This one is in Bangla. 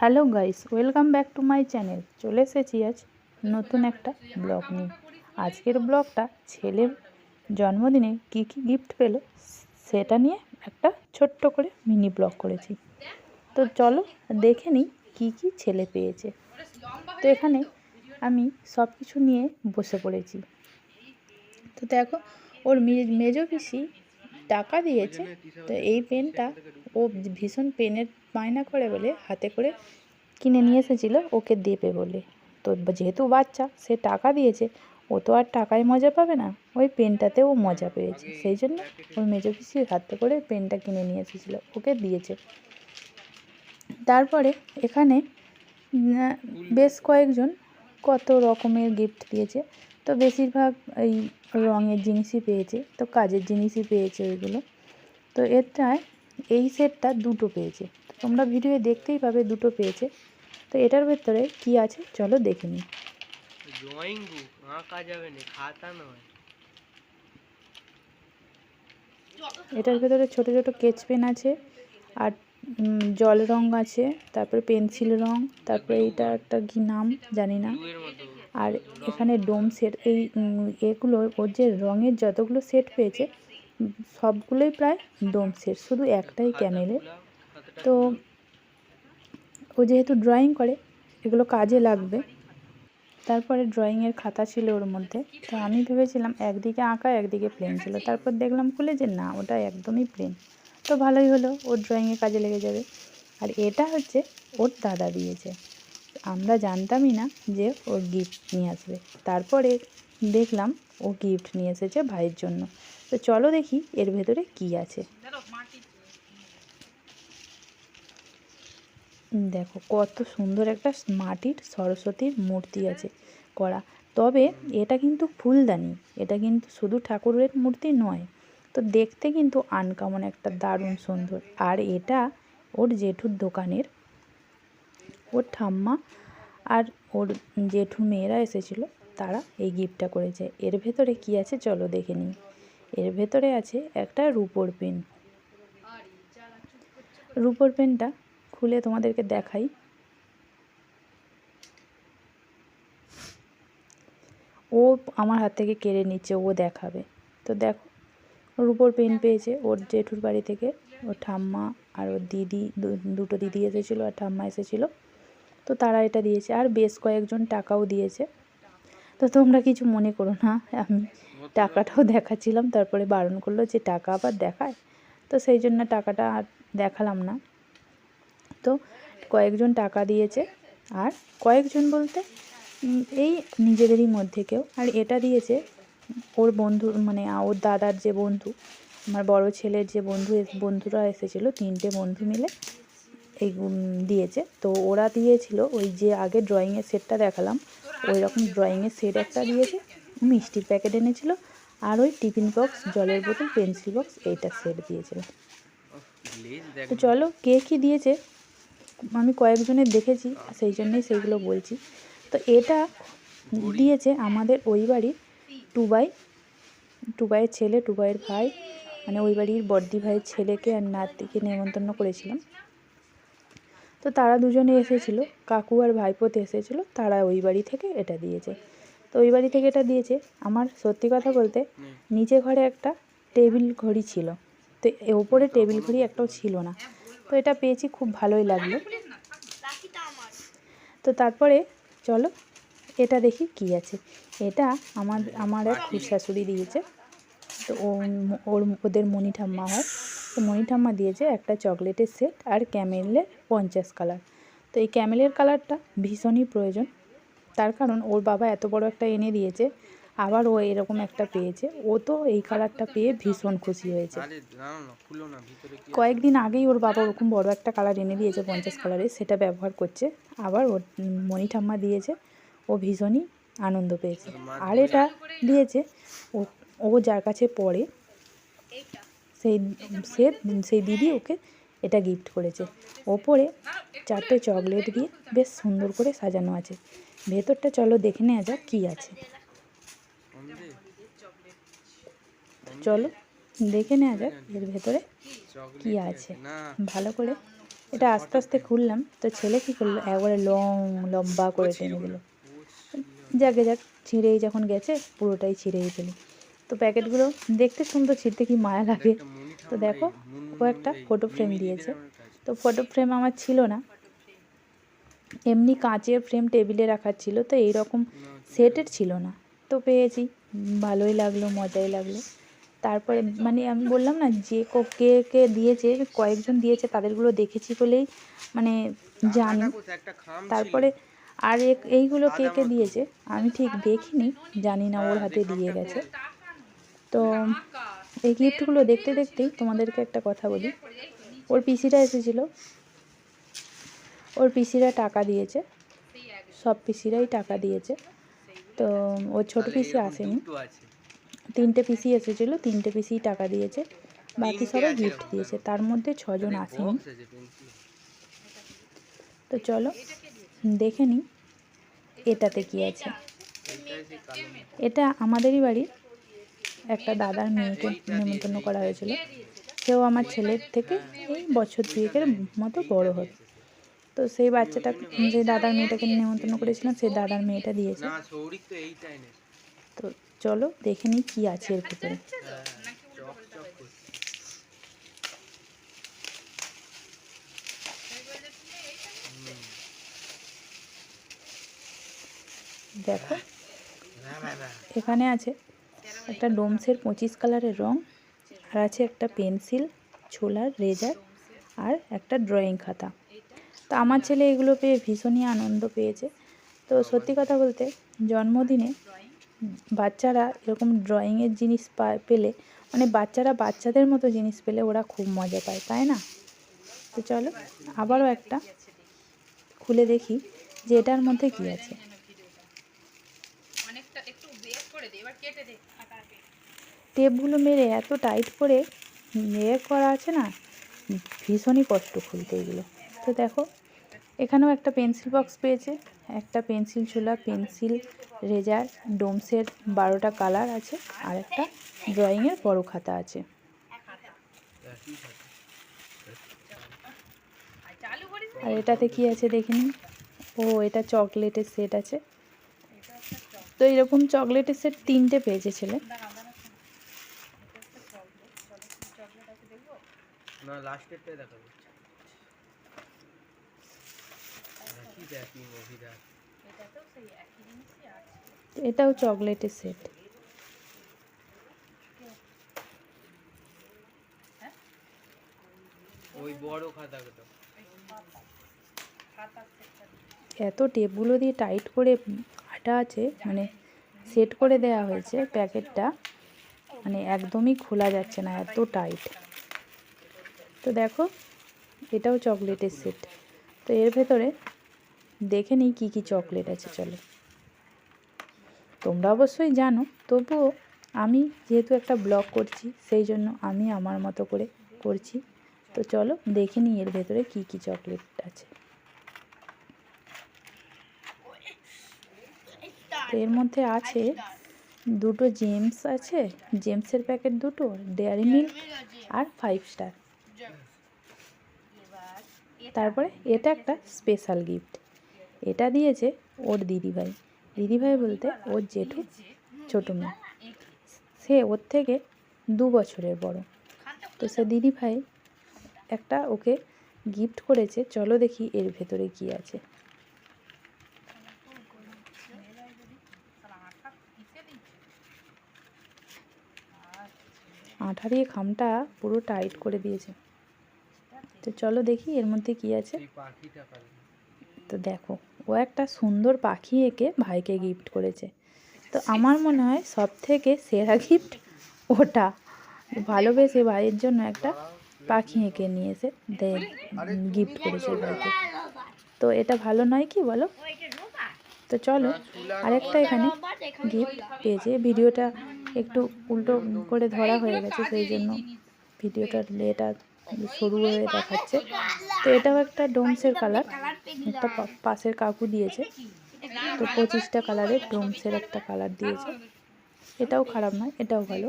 Hello guys, welcome back to my channel. চলে এসেছি আজ নতুন একটা ব্লগ নিয়ে। আজকের ব্লগটা ছেলের জন্মদিনে কী কী গিফট পেল সেটা নিয়ে একটা ছোট্ট করে মিনি ব্লগ করেছি। তো চলো দেখে নিই কী কী ছেলে পেয়েছে। তো এখানে আমি সব কিছু নিয়ে বসে পড়েছি। তো দেখো, ওর মেজো পিসি টাকা দিয়েছে। তো এই পেনটা ও ভীষণ পেনের বায়না করে বলে হাতে করে কিনে নিয়ে এসেছিলো ওকে দেবে বলে। তো যেহেতু বাচ্চা, সে টাকা দিয়েছে, ও তো আর টাকায় মজা পাবে না, ওই পেনটাতে ও মজা পেয়েছে। সেই জন্য ওর মেজো পিসির হাতে করে পেনটা কিনে নিয়ে এসেছিলো, ওকে দিয়েছে। তারপরে এখানে বেশ কয়েকজন কত রকমের গিফট দিয়েছে। তো বেশিরভাগ এই রঙের জিনিসই পেয়েছে, তো কাজের জিনিসই পেয়েছে ওইগুলো। তো এটায় এই সেটটা দুটো পেয়েছে, তোমরা ভিডিও দেখতেই পাবে দুটো পেয়েছে। তো এটার ভেতরে কি আছে চলো দেখে নিই। ড্রয়িং বুক আঁকা যাবে না, খাতা নয়। এটার ভেতরে ছোট ছোট স্কেচ পেন আছে, আর জল রং আছে, তারপরে পেন্সিল রং, তারপরে এইটা একটা কি নাম জানি না। আর এখানে ডোম সেট, এই এগুলো ওর যে রঙের যতগুলো সেট পেয়েছে সবগুলোই প্রায় ডোম সেট, শুধু একটাই ক্যামেলের। তো ও যেহেতু ড্রয়িং করে এগুলো কাজে লাগবে। তারপরে ড্রয়িংয়ের খাতা ছিল ওর মধ্যে। তো আমি ভেবেছিলাম একদিকে আঁকা একদিকে প্লেন ছিল, তারপর দেখলাম খুলে যে না, ওটা একদমই প্লেন। তো ভালোই হলো, ওর ড্রয়িংয়ে কাজে লেগে যাবে। আর এটা হচ্ছে ওর দাদা দিয়েছে, আমরা জানতামই না যে ওর গিফট নিয়ে আসবে। তারপরে দেখলাম ও গিফট নিয়ে এসেছে ভাইয়ের জন্য। তো চলো দেখি এর ভেতরে কি আছে। দেখো কত সুন্দর একটা মাটির সরস্বতীর মূর্তি আছে করা। তবে এটা কিন্তু ফুলদানি, এটা কিন্তু শুধু ঠাকুরের মূর্তি নয়। তো দেখতে কিন্তু আনকমন একটা দারুণ সুন্দর। আর এটা ওর জেঠুর দোকানের, ওর ঠাম্মা আর ওর জেঠু মেয়েরা এসেছিলো, তারা এই গিফটটা করেছে। এর ভেতরে কি আছে চলো দেখে নিই। এর ভেতরে আছে একটা রুপোর পেন। রুপোর পেনটা খুলে তোমাদেরকে দেখাই। ও আমার হাত থেকে কেড়ে নিচ্ছে, ও দেখাবে। তো দেখো, রুপোর পেন পেয়েছে ওর জেঠুর বাড়ি থেকে। ওর ঠাম্মা আর ওর দিদি, দুটো দিদি এসেছিলো আর ঠাম্মা এসেছিলো। তো তারা এটা দিয়েছে, আর বেশ কয়েকজন টাকাও দিয়েছে। তো তোমরা কিছু মনে করো না, আমি টাকাটাও দেখাচ্ছিলাম, তারপরে বারণ করলো যে টাকা আবার দেখায়। তো সেই জন্য টাকাটা আর দেখালাম না। তো কয়েকজন টাকা দিয়েছে, আর কয়েকজন বলতে এই নিজেদেরই মধ্যে কেউ। আর এটা দিয়েছে ওর বন্ধু, মানে ওর দাদার যে বন্ধু, আমার বড় ছেলের যে বন্ধুরা এসেছিলো, 3টে বন্ধু মিলে এই দিয়েছে। তো ওরা দিয়েছিল ওই যে আগে ড্রয়িংয়ের সেটটা দেখালাম, ওই রকম ড্রয়িংয়ের সেট একটা দিয়েছে, মিষ্টির প্যাকেট এনেছিল, আর ওই টিফিন বক্স, জলের বোতল, পেন্সিল বক্স, এইটা সেট দিয়েছিল। তো চলো কে কী দিয়েছে আমি কয়েকজনের দেখেছি, সেই জন্যই সেইগুলো বলছি। তো এটা দিয়েছে আমাদের ওই বাড়ির টুবাইয়ের ছেলে, টুবাইয়ের ভাই, মানে ওই বাড়ির বড়দি ভাইয়ের ছেলেকে আর নাতিকে নেমন্তন্ন করেছিলাম। তো তারা দুজনে এসেছিলো, কাকু আর ভাইপোতে এসেছিলো, তারা ওই বাড়ি থেকে এটা দিয়েছে। তো ওই বাড়ি থেকে এটা দিয়েছে। আমার সত্যি কথা বলতে নিচে ঘরে একটা টেবিল ঘড়ি ছিল, তো ওপরে টেবিল ঘড়ি একটাও ছিল না। তো এটা পেয়েছি, খুব ভালোই লাগলো। তো তারপরে চলো এটা দেখি কি আছে। এটা আমার এক শাশুড়ি দিয়েছে। তো ওদের মণি ঠাম্মা হয়। তো মণি ঠাম্মা দিয়েছে একটা চকলেটের সেট আর ক্যামেলের 50 কালার। তো এই ক্যামেলের কালারটা ভীষণই প্রয়োজন, তার কারণ ওর বাবা এত বড় একটা এনে দিয়েছে, আবার ও এরকম একটা পেয়েছে। ও তো এই কালারটা পেয়ে ভীষণ খুশি হয়েছে। কয়েকদিন আগেই ওর বাবা ওরকম বড় একটা কালার এনে দিয়েছে 50 কালারের, সেটা ব্যবহার করছে। আবার ওর মণি ঠাম্মা দিয়েছে, ও ভীষণই আনন্দ পেয়েছে। আর এটা দিয়েছে ও যার কাছে পড়ে, সেই দিদি ওকে এটা গিফট করেছে। ওপরে 4টে চকলেট দিয়ে বেশ সুন্দর করে সাজানো আছে। ভেতরটা চলো দেখে নেওয়া যাক কী আছে। চলো দেখে নেওয়া যাক এর ভেতরে কী আছে ভালো করে। এটা আস্তে আস্তে খুললাম, তো ছেলে কী করলো, একবারে লম্বা করে টেনে দিল। যাকে যাক, ছিঁড়েই যখন গেছে পুরোটাই ছিঁড়েই ফেলি। তো প্যাকেটগুলো দেখতে সুন্দর, ছিঁড়তে কি মায়া লাগে। তো দেখো, ও একটা ফটো ফ্রেম দিয়েছে। তো ফটো ফ্রেম আমার ছিল না, এমনি কাঁচের ফ্রেম টেবিলে রাখার ছিল, তো এইরকম সেটের ছিল না। তো পেয়েছি, ভালোই লাগলো, মজাই লাগলো। তারপরে মানে আমি বললাম না, যে কে কে দিয়েছে, কয়েকজন দিয়েছে, তাদেরগুলো দেখেছি বলেই মানে জানি। তারপরে আর এইগুলো কে কে দিয়েছে আমি ঠিক দেখিনি, জানি না, ওর হাতে দিয়ে গেছে। তো এই গিফটগুলো দেখতে দেখতেই তোমাদেরকে একটা কথা বলি, ওর পিসিরা এসেছিলো, ওর পিসিরা টাকা দিয়েছে, সব পিসিরাই টাকা দিয়েছে। তো ওর ছোটো পিসি আসেনি, 3টে পিসি এসেছিলো, 3টে পিসি টাকা দিয়েছে, বাকি সবাই গিফট দিয়েছে। তার মধ্যে 6 জন আসেনি। তো চলো দেখে নিই এটাতে কি আছে। এটা আমাদেরই বাড়ির একটা দাদার মেয়েকে নেমন্তন্ন করা হয়েছিল। সেও আমার ছেলের থেকে এই বছর 2-এর মতো বড় হবে। তো সেই বাচ্চাটা, যে দাদার মেয়েটাকে নেমন্তন্ন করেছিলাম, সেই দাদার মেয়েটা দিয়েছে। তো চলো দেখে নিই কী আছে এর ভিতরে। দেখো, এখানে আছে একটা ডোমসের 25 কালারের রং, আর আছে একটা পেন্সিল, ছোলার রেজার, আর একটা ড্রয়িং খাতা। তো আমার ছেলে এগুলো পেয়ে ভীষণই আনন্দ পেয়েছে। তো সত্যি কথা বলতে, জন্মদিনে বাচ্চারা এরকম ড্রয়িংয়ের জিনিস পেলে, মানে বাচ্চারা বাচ্চাদের মতো জিনিস পেলে ওরা খুব মজা পায়, তাই না? তো চলো আবারও একটা খুলে দেখি যে এটার মধ্যে কী আছে। টেপগুলো মেরে এত টাইট করে করা আছে না, ভীষণই কষ্ট খুলতে এগুলো। তো দেখো, এখানেও একটা পেন্সিল বক্স পেয়েছে, একটা পেন্সিল ছোলা, পেন্সিল, রেজার, ডোমসের 12টা কালার আছে, আর একটা ড্রয়িংয়ের বড় খাতা আছে। আর এটাতে কি আছে দেখে নিন। ও, এটা চকলেটের সেট আছে। তো এরকম চকলেটের সেট 3টে পেয়েছে ছেলে। না, লাস্টেরটাই দেখাবো। এটাও চকলেটের সেট। ওই বড় খাতাটা, এত টেপগুলো দিয়ে টাইট করে আটা আছে, মানে সেট করে দেওয়া হয়েছে প্যাকেটটা, মানে একদমই খোলা যাচ্ছে না, এত টাইট। তো দেখো, এটাও চকলেটের সেট। তো এর ভেতরে দেখে নিই কী কী চকলেট আছে। চলো, তোমরা অবশ্যই জানো, তবুও আমি যেহেতু একটা ব্লগ করছি, সেই জন্য আমি আমার মতো করে করছি। তো চলো দেখে নিই এর ভেতরে কী কী চকলেট আছে। তো এর মধ্যে আছে 2টো জেমস আছে, জেমসের প্যাকেট 2টো, ডেয়ারি মিল্ক আর 5 স্টার। তারপরে এটা একটা স্পেশাল গিফট, এটা দিয়েছে ওর দিদিভাই। দিদিভাই বলতে ওর জেঠু ছোটো মেয়ে, সে ওর থেকে 2 বছরের বড়। তো সে দিদিভাই একটা ওকে গিফট করেছে। চলো দেখি এর ভেতরে কি আছে। আঠা দিয়ে খামটা পুরো টাইট করে দিয়েছে। তো চলো দেখি এর মধ্যে কি আছে। তো দেখো, ও একটা সুন্দর পাখি এঁকে ভাইকে গিফট করেছে। তো আমার মনে হয় সব থেকে সেরা গিফট ওটা, ভালোবেসে ভাইয়ের জন্য একটা পাখি এঁকে নিয়ে এসে গিফট করেছে ভাইকে। তো এটা ভালো নয় কি বলো? তো চলো আরেকটা এখানে গিফট পেয়েছে। ভিডিওটা একটু উল্টো করে ধরা হয়ে গেছে, সেই জন্য ভিডিওটা লেটা সরু হয়ে দেখাচ্ছে। তো এটাও একটা ডোমসের কালার, একটা পাশের কাকু দিয়েছে। তো 25টা কালারের ডোমসের একটা কালার দিয়েছে। এটাও খারাপ নয়, এটাও ভালো।